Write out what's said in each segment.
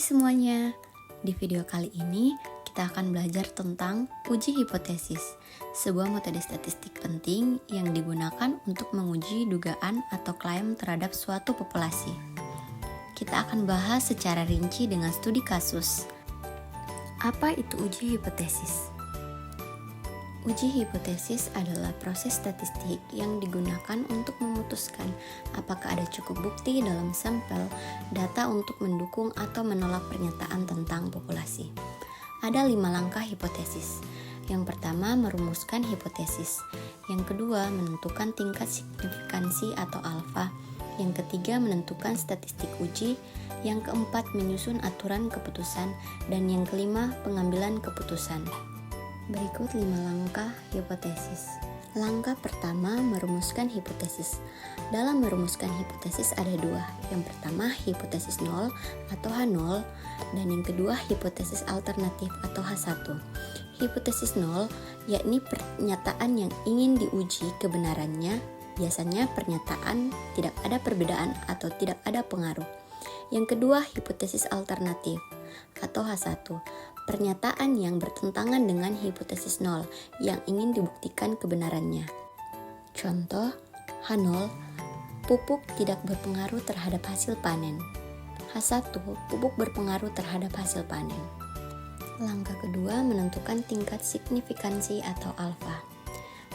Hai semuanya, di video kali ini kita akan belajar tentang uji hipotesis, sebuah metode statistik penting yang digunakan untuk menguji dugaan atau klaim terhadap suatu populasi. Kita akan bahas secara rinci dengan studi kasus. Apa itu uji hipotesis? Uji hipotesis adalah proses statistik yang digunakan untuk memutuskan apakah ada cukup bukti dalam sampel data untuk mendukung atau menolak pernyataan tentang populasi. Ada 5 langkah hipotesis. Yang pertama, merumuskan hipotesis. Yang kedua, menentukan tingkat signifikansi atau alfa. Yang ketiga, menentukan statistik uji. Yang keempat, menyusun aturan keputusan. Dan yang kelima, pengambilan keputusan. Berikut 5 langkah hipotesis. Langkah pertama, merumuskan hipotesis. Dalam merumuskan hipotesis ada 2. Yang pertama, hipotesis 0 atau H0, dan yang kedua, hipotesis alternatif atau H1. Hipotesis 0 yakni pernyataan yang ingin diuji kebenarannya. Biasanya pernyataan tidak ada perbedaan atau tidak ada pengaruh. Yang kedua, hipotesis alternatif atau H1. Pernyataan yang bertentangan dengan hipotesis 0 yang ingin dibuktikan kebenarannya. Contoh, H0, pupuk tidak berpengaruh terhadap hasil panen. H1, pupuk berpengaruh terhadap hasil panen. Langkah kedua, menentukan tingkat signifikansi atau alfa.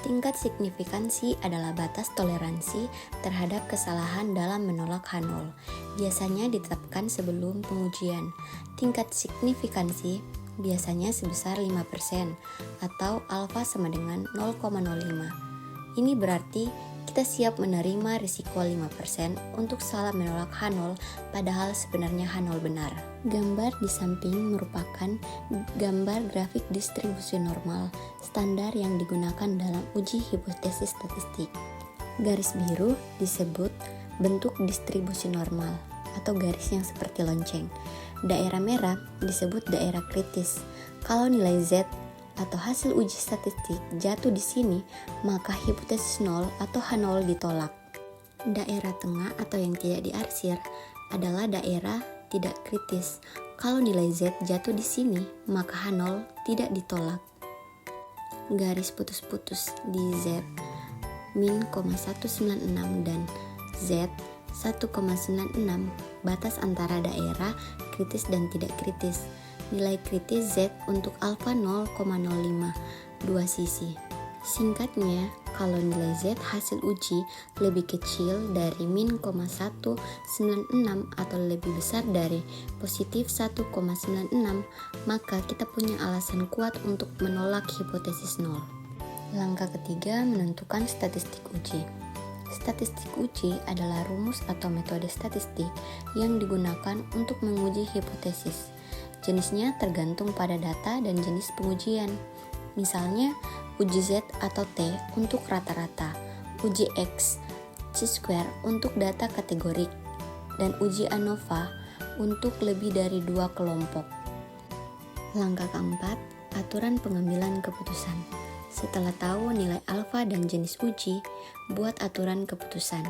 Tingkat signifikansi adalah batas toleransi terhadap kesalahan dalam menolak H0. Biasanya ditetapkan sebelum pengujian. Tingkat signifikansi biasanya sebesar 5% atau alfa sama dengan 0,05. Ini berarti kita siap menerima risiko 5% untuk salah menolak H0 padahal sebenarnya H0 benar. Gambar di samping merupakan gambar grafik distribusi normal standar yang digunakan dalam uji hipotesis statistik. Garis biru disebut bentuk distribusi normal atau garis yang seperti lonceng. Daerah merah disebut daerah kritis. Kalau nilai Z atau hasil uji statistik jatuh di sini, maka hipotesis 0 atau H0 ditolak. Daerah tengah atau yang tidak diarsir adalah daerah tidak kritis. Kalau nilai Z jatuh di sini, maka H0 tidak ditolak. Garis putus-putus di Z min 196 dan Z 1,96 batas antara daerah kritis dan tidak kritis. Nilai kritis Z untuk alfa 0,05 dua sisi. Singkatnya, kalau nilai Z hasil uji lebih kecil dari min 196 atau lebih besar dari positif 1,96, maka kita punya alasan kuat untuk menolak hipotesis 0. Langkah ketiga, menentukan statistik uji. Statistik uji adalah rumus atau metode statistik yang digunakan untuk menguji hipotesis. Jenisnya tergantung pada data dan jenis pengujian. Misalnya, uji Z atau T untuk rata-rata, uji X, chi-square untuk data kategorik, dan uji ANOVA untuk lebih dari 2 kelompok. Langkah keempat, aturan pengambilan keputusan. Setelah tahu nilai alfa dan jenis uji, buat aturan keputusan.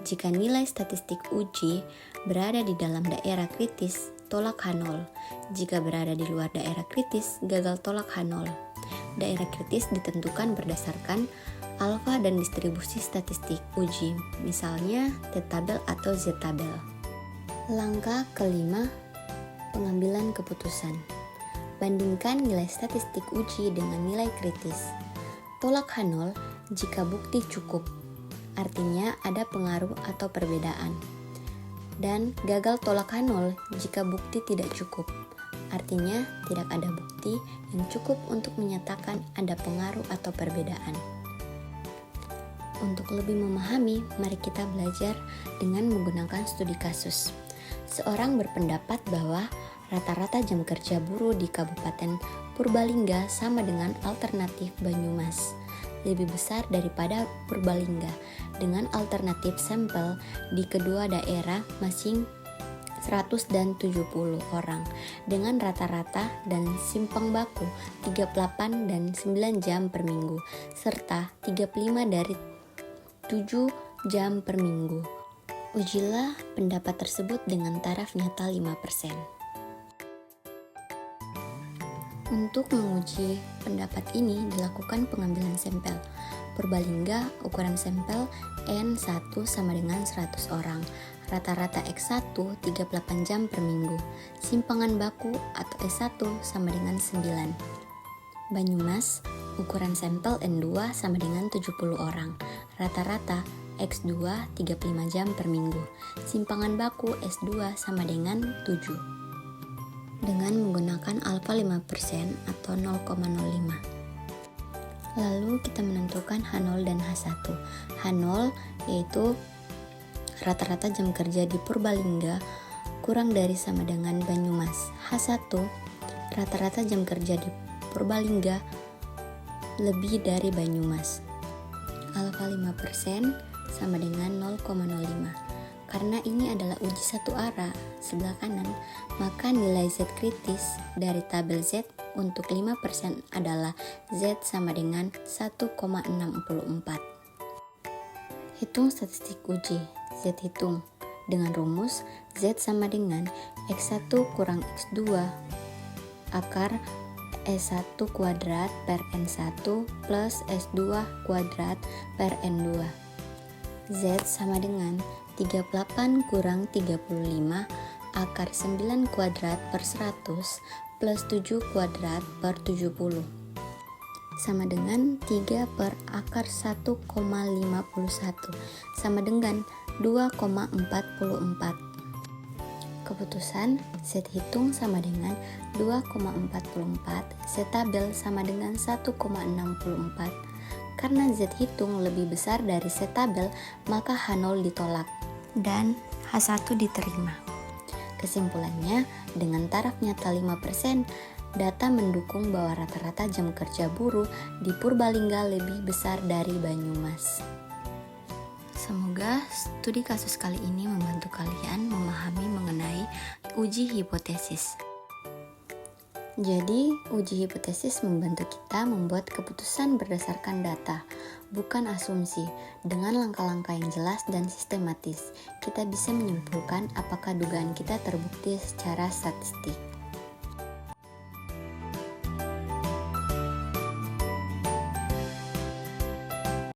Jika nilai statistik uji berada di dalam daerah kritis, tolak H0. Jika berada di luar daerah kritis, gagal tolak H0. Daerah kritis ditentukan berdasarkan alfa dan distribusi statistik uji, misalnya T-tabel atau Z-tabel. Langkah kelima, pengambilan keputusan. Bandingkan nilai statistik uji dengan nilai kritis. Tolak H0 jika bukti cukup, artinya ada pengaruh atau perbedaan. Dan gagal tolak H0 jika bukti tidak cukup, artinya tidak ada bukti yang cukup untuk menyatakan ada pengaruh atau perbedaan. Untuk lebih memahami, mari kita belajar dengan menggunakan studi kasus. Seorang berpendapat bahwa rata-rata jam kerja buruh di Kabupaten Purbalingga sama dengan alternatif Banyumas, lebih besar daripada Purbalingga, dengan alternatif sampel di kedua daerah masing 100 dan 70 orang, dengan rata-rata dan simpang baku 38 dan 9 jam per minggu, serta 35 dari 7 jam per minggu. Ujilah pendapat tersebut dengan taraf nyata 5%. Untuk menguji pendapat ini dilakukan pengambilan sampel. Purbalingga ukuran sampel N1 sama dengan 100 orang. Rata-rata X1 38 jam per minggu. Simpangan baku atau S1 sama dengan 9. Banyumas ukuran sampel N2 sama dengan 70 orang. Rata-rata X2 35 jam per minggu. Simpangan baku S2 sama dengan 7. Dengan menggunakan alfa 5% atau 0,05. Lalu kita menentukan H0 dan H1. H0 yaitu rata-rata jam kerja di Purbalingga kurang dari sama dengan Banyumas. H1 rata-rata jam kerja di Purbalingga lebih dari Banyumas. Alfa 5% sama dengan 0,05. Karena ini adalah uji satu arah sebelah kanan, maka nilai Z kritis dari tabel Z untuk 5% adalah Z sama dengan 1,64. Hitung statistik uji. Z hitung dengan rumus Z sama dengan X1 kurang X2 akar S1 kuadrat per N1 plus S2 kuadrat per N2. Z sama dengan 38 kurang 35 akar 9 kuadrat per 100 plus 7 kuadrat per 70 sama dengan 3 per akar 1,51 sama dengan 2,44. Keputusan Z hitung sama dengan 2,44, Z tabel sama dengan 1,64. Karena Z hitung lebih besar dari Z tabel, maka H0 ditolak dan H1 diterima. Kesimpulannya, dengan taraf nyata 5%, data mendukung bahwa rata-rata jam kerja buruh di Purbalingga lebih besar dari Banyumas. Semoga studi kasus kali ini membantu kalian memahami mengenai uji hipotesis. Jadi, uji hipotesis membantu kita membuat keputusan berdasarkan data, bukan asumsi. Dengan langkah-langkah yang jelas dan sistematis, kita bisa menyimpulkan apakah dugaan kita terbukti secara statistik.